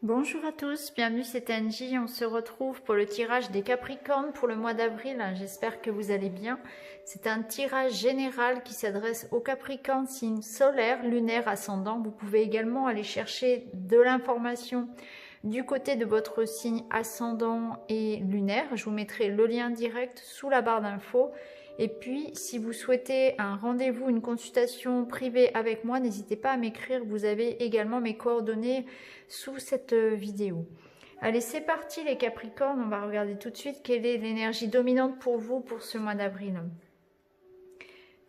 Bonjour à tous, bienvenue, c'est Angie. On se retrouve pour le tirage des Capricornes pour le mois d'avril. J'espère que vous allez bien. C'est un tirage général qui s'adresse aux Capricornes, signe solaire, lunaire, ascendant. Vous pouvez également aller chercher de l'information du côté de votre signe ascendant et lunaire. Je vous mettrai le lien direct sous la barre d'infos. Et puis, si vous souhaitez un rendez-vous, une consultation privée avec moi, n'hésitez pas à m'écrire. Vous avez également mes coordonnées sous cette vidéo. Allez, c'est parti les Capricornes. On va regarder tout de suite quelle est l'énergie dominante pour vous pour ce mois d'avril.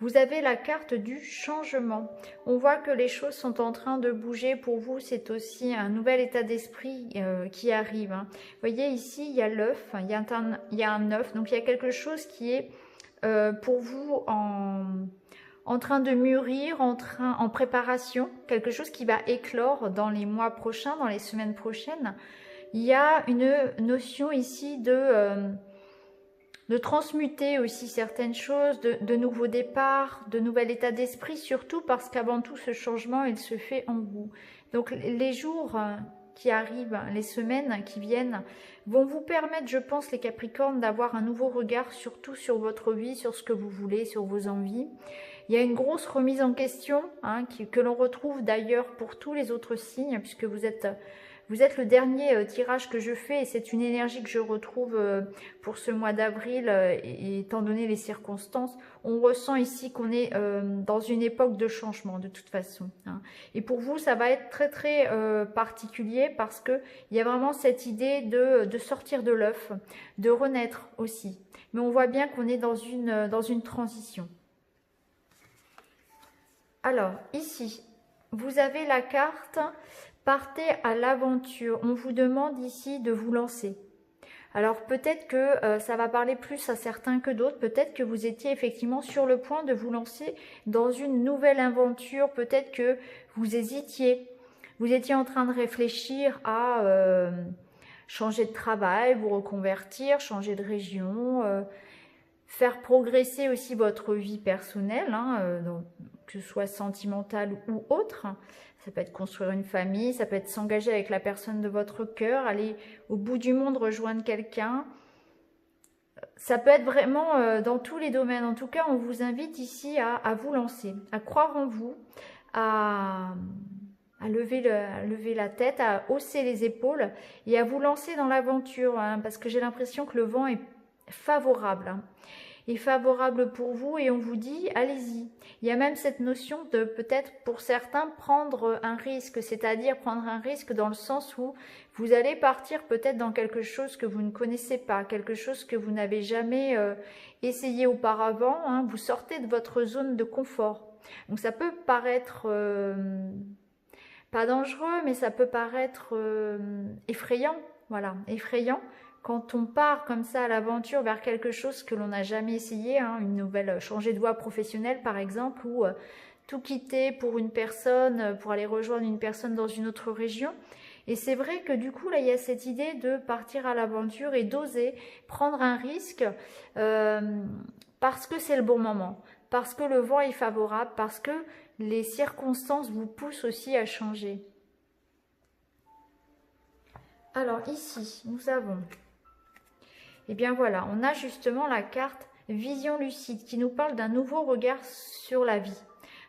Vous avez la carte du changement. On voit que les choses sont en train de bouger pour vous. C'est aussi un nouvel état d'esprit qui arrive. Vous voyez ici, il y a l'œuf, il y a un œuf. Donc, il y a quelque chose qui est pour vous en train de mûrir, en préparation, quelque chose qui va éclore dans les mois prochains, dans les semaines prochaines. Il y a une notion ici de transmuter aussi certaines choses, de nouveaux départs, de nouvel état d'esprit, surtout parce qu'avant tout, ce changement, il se fait en vous. Donc, les jours qui arrivent, les semaines qui viennent, vont vous permettre, je pense, les Capricornes, d'avoir un nouveau regard, surtout sur votre vie, sur ce que vous voulez, sur vos envies. Il y a une grosse remise en question, que l'on retrouve d'ailleurs pour tous les autres signes, puisque vous êtes le dernier tirage que je fais et c'est une énergie que je retrouve pour ce mois d'avril et étant donné les circonstances, on ressent ici qu'on est dans une époque de changement de toute façon. Et pour vous, ça va être très très particulier parce que il y a vraiment cette idée de sortir de l'œuf, de renaître aussi. Mais on voit bien qu'on est dans une transition. Alors, ici, vous avez la carte « Partez à l'aventure ». On vous demande ici de vous lancer. Alors, peut-être que ça va parler plus à certains que d'autres. Peut-être que vous étiez effectivement sur le point de vous lancer dans une nouvelle aventure. Peut-être que vous hésitiez. Vous étiez en train de réfléchir à changer de travail, vous reconvertir, changer de région, faire progresser aussi votre vie personnelle, donc, que ce soit sentimentale ou autre. Ça peut être construire une famille, ça peut être s'engager avec la personne de votre cœur, aller au bout du monde, rejoindre quelqu'un. Ça peut être vraiment dans tous les domaines. En tout cas, on vous invite ici à vous lancer, à croire en vous, à lever la tête, à hausser les épaules et à vous lancer dans l'aventure, parce que j'ai l'impression que le vent est favorable. Est favorable pour vous et on vous dit allez-y. Il y a même cette notion de peut-être pour certains prendre un risque, c'est-à-dire prendre un risque dans le sens où vous allez partir peut-être dans quelque chose que vous ne connaissez pas, quelque chose que vous n'avez jamais essayé auparavant, vous sortez de votre zone de confort. Donc ça peut paraître pas dangereux, mais ça peut paraître effrayant, voilà, effrayant. Quand on part comme ça à l'aventure vers quelque chose que l'on n'a jamais essayé, une nouvelle, changer de voie professionnelle par exemple, ou tout quitter pour une personne, pour aller rejoindre une personne dans une autre région. Et c'est vrai que du coup, là, il y a cette idée de partir à l'aventure et d'oser prendre un risque parce que c'est le bon moment, parce que le vent est favorable, parce que les circonstances vous poussent aussi à changer. Alors ici, nous avons... Et bien voilà, on a justement la carte Vision lucide qui nous parle d'un nouveau regard sur la vie.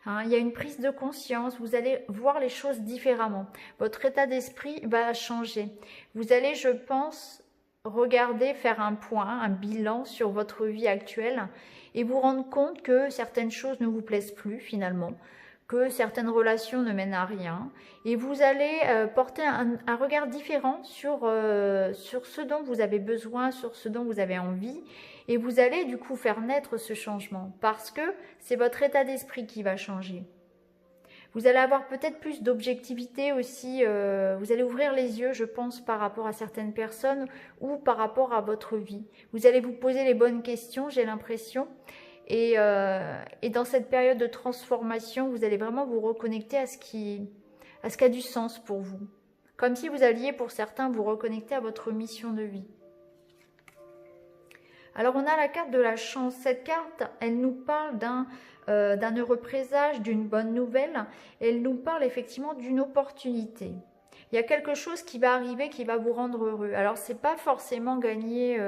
Il y a une prise de conscience, vous allez voir les choses différemment. Votre état d'esprit va changer. Vous allez, je pense, regarder, faire un point, un bilan sur votre vie actuelle et vous rendre compte que certaines choses ne vous plaisent plus finalement, que certaines relations ne mènent à rien et vous allez porter un regard différent sur ce dont vous avez besoin, sur ce dont vous avez envie et vous allez du coup faire naître ce changement parce que c'est votre état d'esprit qui va changer. Vous allez avoir peut-être plus d'objectivité aussi, vous allez ouvrir les yeux je pense par rapport à certaines personnes ou par rapport à votre vie. Vous allez vous poser les bonnes questions, j'ai l'impression. Et dans cette période de transformation, vous allez vraiment vous reconnecter à ce qui a du sens pour vous. Comme si vous alliez, pour certains, vous reconnecter à votre mission de vie. Alors, on a la carte de la chance. Cette carte, elle nous parle d'un heureux présage, d'une bonne nouvelle. Elle nous parle effectivement d'une opportunité. Il y a quelque chose qui va arriver qui va vous rendre heureux. Alors, c'est pas forcément gagner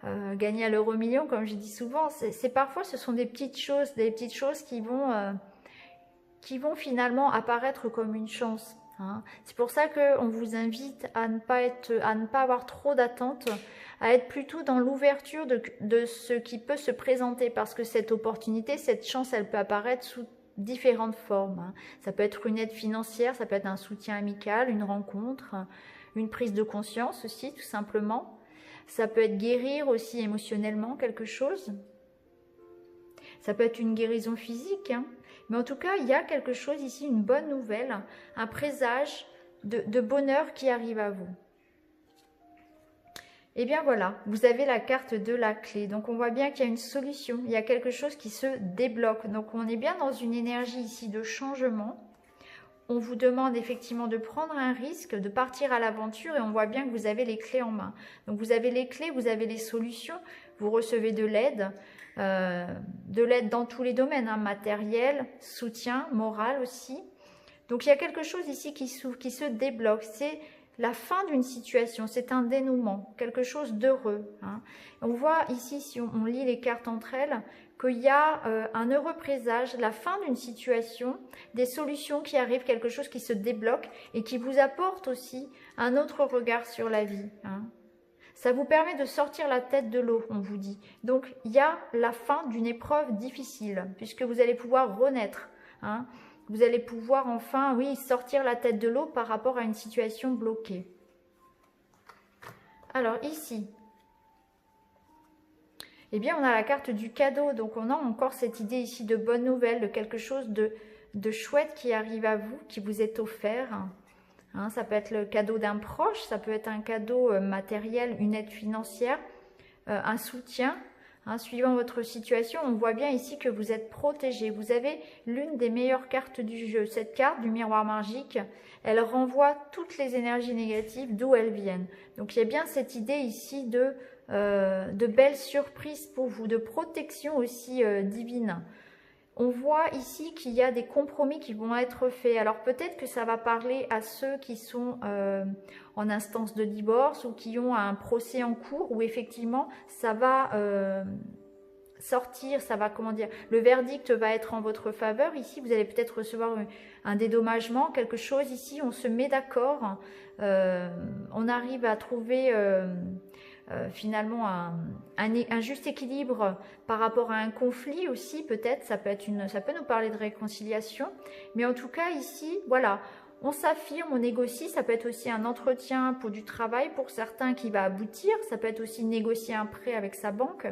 à l'euro million, comme je dis souvent. C'est parfois, ce sont des petites choses qui vont finalement apparaître comme une chance. Hein. C'est pour ça qu'on vous invite à ne pas avoir trop d'attentes, à être plutôt dans l'ouverture de ce qui peut se présenter, parce que cette opportunité, cette chance, elle peut apparaître sous différentes formes. Hein. Ça peut être une aide financière, ça peut être un soutien amical, une rencontre, une prise de conscience aussi, tout simplement. Ça peut être guérir aussi émotionnellement quelque chose. Ça peut être une guérison physique, hein. Mais en tout cas, il y a quelque chose ici, une bonne nouvelle, un présage de bonheur qui arrive à vous. Et bien voilà, vous avez la carte de la clé. Donc on voit bien qu'il y a une solution, il y a quelque chose qui se débloque. Donc on est bien dans une énergie ici de changement. On vous demande effectivement de prendre un risque, de partir à l'aventure et on voit bien que vous avez les clés en main. Donc vous avez les clés, vous avez les solutions, vous recevez de l'aide dans tous les domaines, hein, matériel, soutien, moral aussi. Donc il y a quelque chose ici qui s'ouvre, qui se débloque. C'est la fin d'une situation, c'est un dénouement, quelque chose d'heureux. Hein. On voit ici, si on lit les cartes entre elles, qu'il y a un heureux présage, la fin d'une situation, des solutions qui arrivent, quelque chose qui se débloque et qui vous apporte aussi un autre regard sur la vie. Hein. Ça vous permet de sortir la tête de l'eau, on vous dit. Donc, il y a la fin d'une épreuve difficile, puisque vous allez pouvoir renaître. Hein. Vous allez pouvoir enfin, oui, sortir la tête de l'eau par rapport à une situation bloquée. Alors, ici, eh bien, on a la carte du cadeau. Donc, on a encore cette idée ici de bonne nouvelle, de quelque chose de chouette qui arrive à vous, qui vous est offert. Hein, ça peut être le cadeau d'un proche, ça peut être un cadeau matériel, une aide financière, un soutien. Hein, suivant votre situation, on voit bien ici que vous êtes protégé. Vous avez l'une des meilleures cartes du jeu. Cette carte du miroir magique, elle renvoie toutes les énergies négatives d'où elles viennent. Donc il y a bien cette idée ici de belles surprises pour vous, de protection aussi divine. On voit ici qu'il y a des compromis qui vont être faits. Alors peut-être que ça va parler à ceux qui sont en instance de divorce ou qui ont un procès en cours où effectivement ça va sortir, ça va, comment dire, le verdict va être en votre faveur. Ici, vous allez peut-être recevoir un dédommagement, quelque chose ici, on se met d'accord, on arrive à trouver... finalement un juste équilibre par rapport à un conflit aussi, peut-être, ça peut nous parler de réconciliation, mais en tout cas ici, voilà, on s'affirme, on négocie, ça peut être aussi un entretien pour du travail, pour certains qui va aboutir, ça peut être aussi négocier un prêt avec sa banque,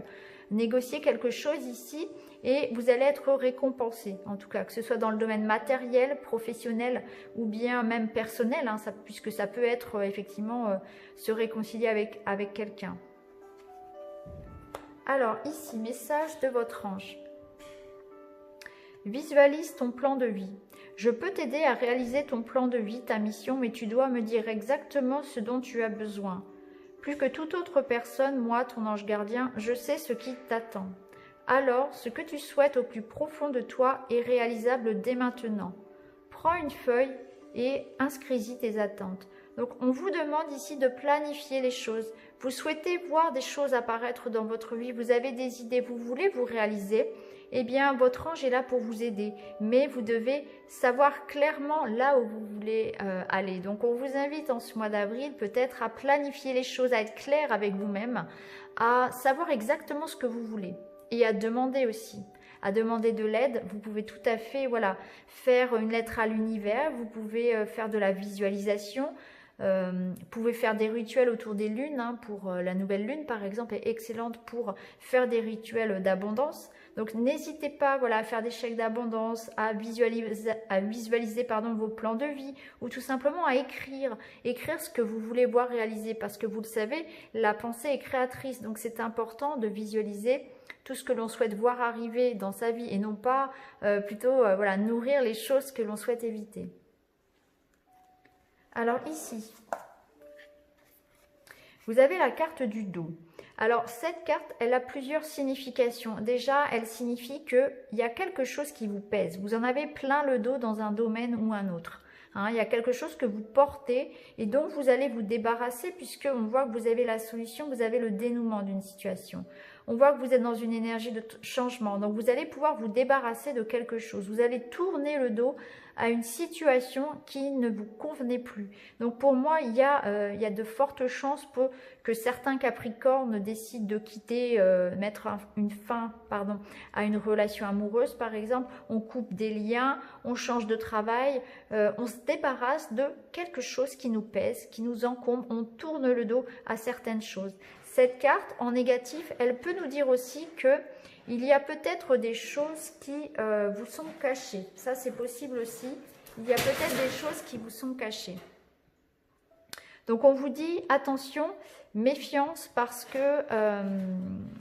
négocier quelque chose ici, et vous allez être récompensé, en tout cas, que ce soit dans le domaine matériel, professionnel ou bien même personnel, hein, puisque ça peut être effectivement se réconcilier avec quelqu'un. Alors ici, message de votre ange. Visualise ton plan de vie. Je peux t'aider à réaliser ton plan de vie, ta mission, mais tu dois me dire exactement ce dont tu as besoin. Plus que toute autre personne, moi, ton ange gardien, je sais ce qui t'attend. Alors, ce que tu souhaites au plus profond de toi est réalisable dès maintenant. Prends une feuille et inscris-y tes attentes. Donc, on vous demande ici de planifier les choses. Vous souhaitez voir des choses apparaître dans votre vie, vous avez des idées, vous voulez vous réaliser, eh bien, votre ange est là pour vous aider. Mais vous devez savoir clairement là où vous voulez aller. Donc, on vous invite en ce mois d'avril peut-être à planifier les choses, à être clair avec vous-même, à savoir exactement ce que vous voulez. Et à demander aussi, à demander de l'aide. Vous pouvez tout à fait, voilà, faire une lettre à l'univers, vous pouvez faire de la visualisation, vous pouvez faire des rituels autour des lunes, hein, pour la nouvelle lune par exemple, est excellente pour faire des rituels d'abondance. Donc n'hésitez pas, voilà, à faire des chèques d'abondance, à visualiser vos plans de vie, ou tout simplement à écrire ce que vous voulez voir réaliser, parce que vous le savez, la pensée est créatrice, donc c'est important de visualiser tout ce que l'on souhaite voir arriver dans sa vie et non pas plutôt voilà, nourrir les choses que l'on souhaite éviter. Alors ici, vous avez la carte du dos. Alors cette carte, elle a plusieurs significations. Déjà, elle signifie qu'il y a quelque chose qui vous pèse. Vous en avez plein le dos dans un domaine ou un autre. hein. Il y a quelque chose que vous portez et dont vous allez vous débarrasser, puisqu'on voit que vous avez la solution, vous avez le dénouement d'une situation. On voit que vous êtes dans une énergie de changement. Donc, vous allez pouvoir vous débarrasser de quelque chose. Vous allez tourner le dos à une situation qui ne vous convenait plus. Donc, pour moi, il y a de fortes chances pour que certains Capricornes décident de quitter, mettre une fin, pardon, à une relation amoureuse, par exemple. On coupe des liens, on change de travail, on se débarrasse de quelque chose qui nous pèse, qui nous encombre. On tourne le dos à certaines choses. Cette carte, en négatif, elle peut nous dire aussi que il y a peut-être des choses qui vous sont cachées. Ça, c'est possible aussi. Il y a peut-être des choses qui vous sont cachées. Donc, on vous dit, attention, méfiance, parce que,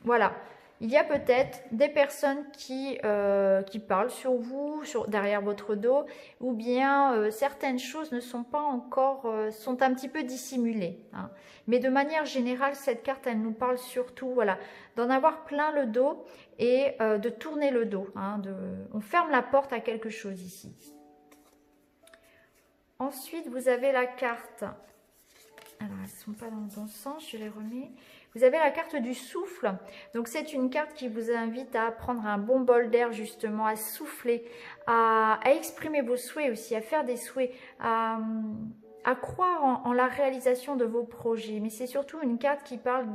voilà, il y a peut-être des personnes qui parlent sur vous, derrière votre dos, ou bien certaines choses ne sont pas encore, sont un petit peu dissimulées, hein. Mais de manière générale, cette carte, elle nous parle surtout, voilà, d'en avoir plein le dos et de tourner le dos, hein, on ferme la porte à quelque chose ici. Ensuite, vous avez la carte, alors elles ne sont pas dans le bon sens, je les remets. Vous avez la carte du souffle. Donc, c'est une carte qui vous invite à prendre un bon bol d'air, justement, à souffler, à exprimer vos souhaits aussi, à faire des souhaits, à croire en la réalisation de vos projets. Mais c'est surtout une carte qui parle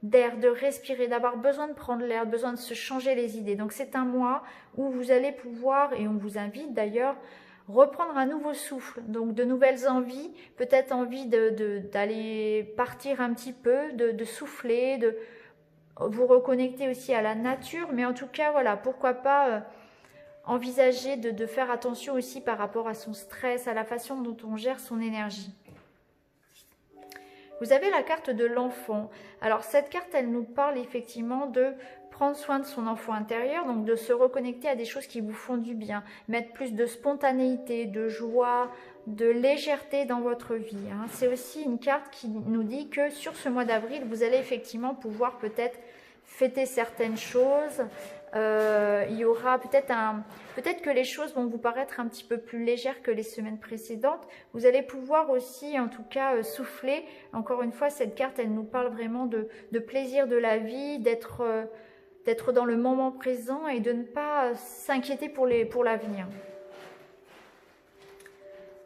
d'air, de respirer, d'avoir besoin de prendre l'air, besoin de se changer les idées. Donc, c'est un mois où vous allez pouvoir, et on vous invite d'ailleurs, reprendre un nouveau souffle, donc de nouvelles envies, peut-être envie d'aller partir un petit peu, de souffler, de vous reconnecter aussi à la nature, mais en tout cas, voilà, pourquoi pas envisager de faire attention aussi par rapport à son stress, à la façon dont on gère son énergie. Vous avez la carte de l'enfant. Alors, cette carte, elle nous parle effectivement de prendre soin de son enfant intérieur, donc de se reconnecter à des choses qui vous font du bien, mettre plus de spontanéité, de joie, de légèreté dans votre vie, hein. C'est aussi une carte qui nous dit que sur ce mois d'avril, vous allez effectivement pouvoir peut-être fêter certaines choses. Il y aura peut-être que les choses vont vous paraître un petit peu plus légères que les semaines précédentes. Vous allez pouvoir aussi, en tout cas, souffler. Encore une fois, cette carte, elle nous parle vraiment de plaisir de la vie, d'être dans le moment présent et de ne pas s'inquiéter pour l'avenir.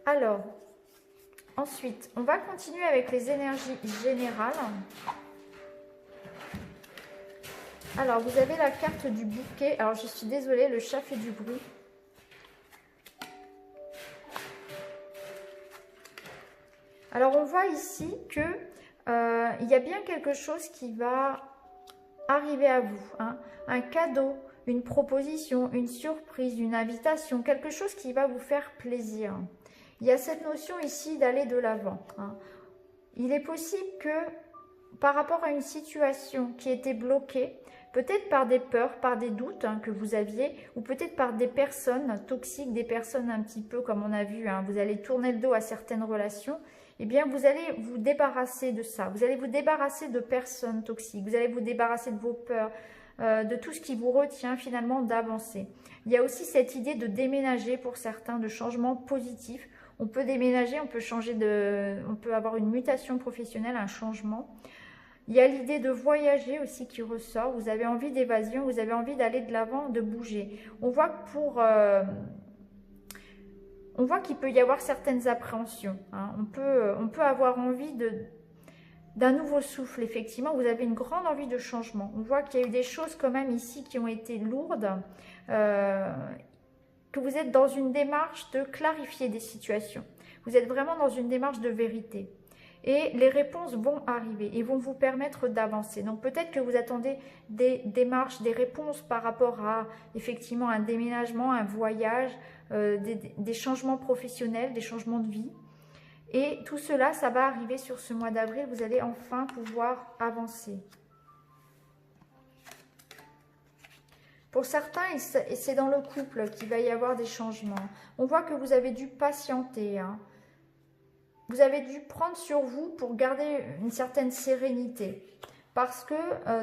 Alors, ensuite, on va continuer avec les énergies générales. Alors, vous avez la carte du bouquet. Alors, je suis désolée, le chat fait du bruit. Alors, on voit ici que il y a bien quelque chose qui va arriver à vous, hein. Un cadeau, une proposition, une surprise, une invitation, quelque chose qui va vous faire plaisir. Il y a cette notion ici d'aller de l'avant, hein. Il est possible que par rapport à une situation qui était bloquée, peut-être par des peurs, par des doutes, hein, que vous aviez, ou peut-être par des personnes toxiques, des personnes un petit peu comme on a vu, hein, vous allez tourner le dos à certaines relations, eh bien vous allez vous débarrasser de ça, vous allez vous débarrasser de personnes toxiques, vous allez vous débarrasser de vos peurs, de tout ce qui vous retient finalement d'avancer. Il y a aussi cette idée de déménager pour certains, de changement positif. On peut déménager, on peut avoir une mutation professionnelle, un changement. Il y a l'idée de voyager aussi qui ressort. Vous avez envie d'évasion, vous avez envie d'aller de l'avant, de bouger. On voit que on voit qu'il peut y avoir certaines appréhensions, hein. On peut avoir envie d'un nouveau souffle, effectivement. Vous avez une grande envie de changement. On voit qu'il y a eu des choses quand même ici qui ont été lourdes, que vous êtes dans une démarche de clarifier des situations. Vous êtes vraiment dans une démarche de vérité. Et les réponses vont arriver et vont vous permettre d'avancer. Donc peut-être que vous attendez des démarches, des réponses par rapport à effectivement un déménagement, un voyage, des changements professionnels, des changements de vie. Et tout cela, ça va arriver sur ce mois d'avril. Vous allez enfin pouvoir avancer. Pour certains, c'est dans le couple qu'il va y avoir des changements. On voit que vous avez dû patienter, hein. Vous avez dû prendre sur vous pour garder une certaine sérénité. Parce que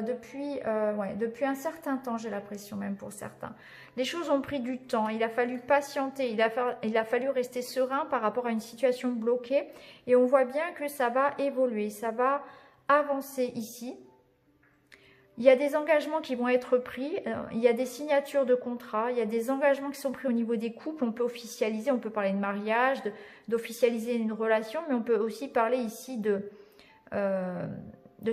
depuis un certain temps, j'ai l'impression même pour certains, les choses ont pris du temps, il a fallu patienter, il a fallu rester serein par rapport à une situation bloquée et on voit bien que ça va évoluer, ça va avancer ici. Il y a des engagements qui vont être pris, il y a des signatures de contrats, il y a des engagements qui sont pris au niveau des couples, on peut officialiser, on peut parler de mariage, d'officialiser une relation, mais on peut aussi parler ici de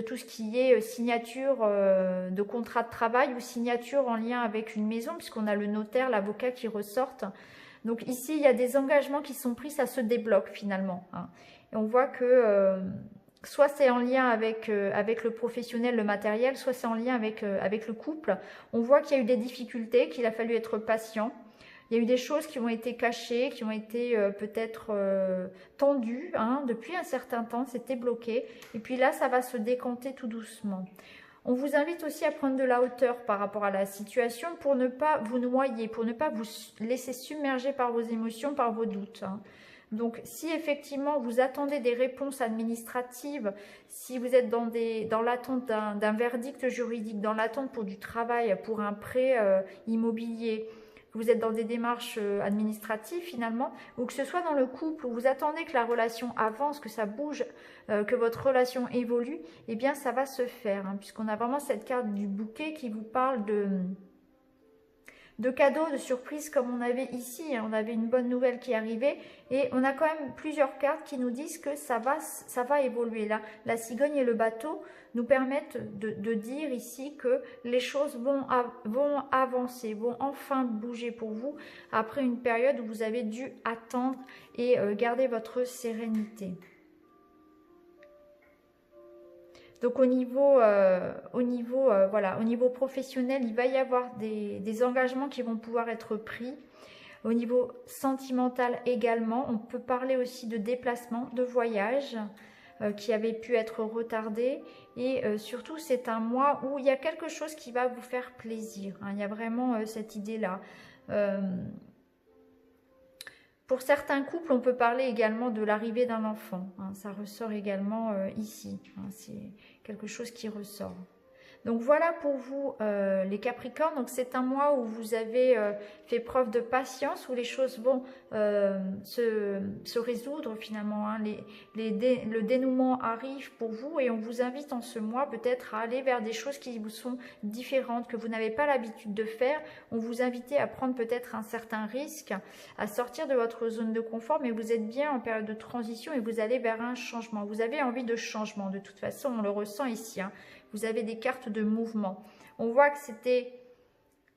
tout ce qui est signature de contrat de travail ou signature en lien avec une maison, puisqu'on a le notaire, l'avocat qui ressortent. Donc ici, il y a des engagements qui sont pris, ça se débloque finalement. Hein. Et on voit que soit c'est en lien avec le professionnel, le matériel, soit c'est en lien avec le couple. On voit qu'il y a eu des difficultés, qu'il a fallu être patient. Il y a eu des choses qui ont été cachées, qui ont été peut-être tendues hein, depuis un certain temps, c'était bloqué. Et puis là, ça va se décanter tout doucement. On vous invite aussi à prendre de la hauteur par rapport à la situation pour ne pas vous noyer, pour ne pas vous laisser submerger par vos émotions, par vos doutes. Hein. Donc, si effectivement vous attendez des réponses administratives, si vous êtes dans l'attente d'un verdict juridique, dans l'attente pour du travail, pour un prêt immobilier, vous êtes dans des démarches administratives finalement, ou que ce soit dans le couple où vous attendez que la relation avance, que ça bouge, que votre relation évolue, eh bien ça va se faire, hein, puisqu'on a vraiment cette carte du bouquet qui vous parle de cadeaux, de surprises comme on avait ici. On avait une bonne nouvelle qui arrivait et on a quand même plusieurs cartes qui nous disent que ça va évoluer. Là, la cigogne et le bateau nous permettent de dire ici que les choses vont avancer, vont enfin bouger pour vous après une période où vous avez dû attendre et garder votre sérénité. Donc au niveau professionnel, il va y avoir des engagements qui vont pouvoir être pris. Au niveau sentimental également, on peut parler aussi de déplacement, de voyage qui avait pu être retardé. Et surtout, c'est un mois où il y a quelque chose qui va vous faire plaisir. Hein. Il y a vraiment cette idée-là. Pour certains couples, on peut parler également de l'arrivée d'un enfant. Hein, ça ressort également ici. Hein, c'est quelque chose qui ressort. Donc voilà pour vous les Capricornes. Donc c'est un mois où vous avez fait preuve de patience, où les choses vont se résoudre finalement. Hein. Le dénouement arrive pour vous et on vous invite en ce mois peut-être à aller vers des choses qui vous sont différentes, que vous n'avez pas l'habitude de faire. On vous invite à prendre peut-être un certain risque, à sortir de votre zone de confort, mais vous êtes bien en période de transition et vous allez vers un changement. Vous avez envie de changement, de toute façon on le ressent ici. Hein. Vous avez des cartes de mouvement. On voit que c'était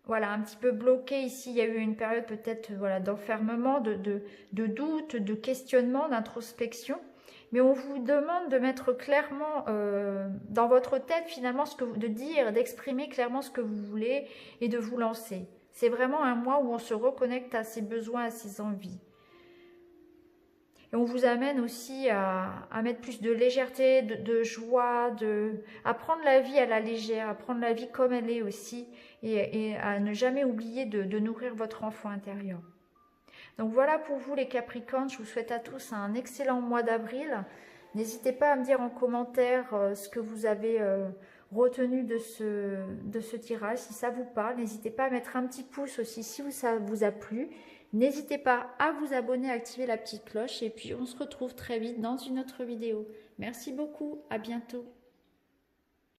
voilà, un petit peu bloqué ici. Il y a eu une période peut-être voilà, d'enfermement, de doute, de questionnement, d'introspection. Mais on vous demande de mettre clairement dans votre tête finalement de dire, d'exprimer clairement ce que vous voulez et de vous lancer. C'est vraiment un mois où on se reconnecte à ses besoins, à ses envies. Et on vous amène aussi à mettre plus de légèreté, de joie, à prendre la vie à la légère, à prendre la vie comme elle est aussi, et à ne jamais oublier de nourrir votre enfant intérieur. Donc voilà pour vous les Capricornes, je vous souhaite à tous un excellent mois d'avril. N'hésitez pas à me dire en commentaire ce que vous avez retenu de ce tirage, si ça vous parle. N'hésitez pas à mettre un petit pouce aussi si ça vous a plu. N'hésitez pas à vous abonner, à activer la petite cloche et puis on se retrouve très vite dans une autre vidéo. Merci beaucoup, à bientôt.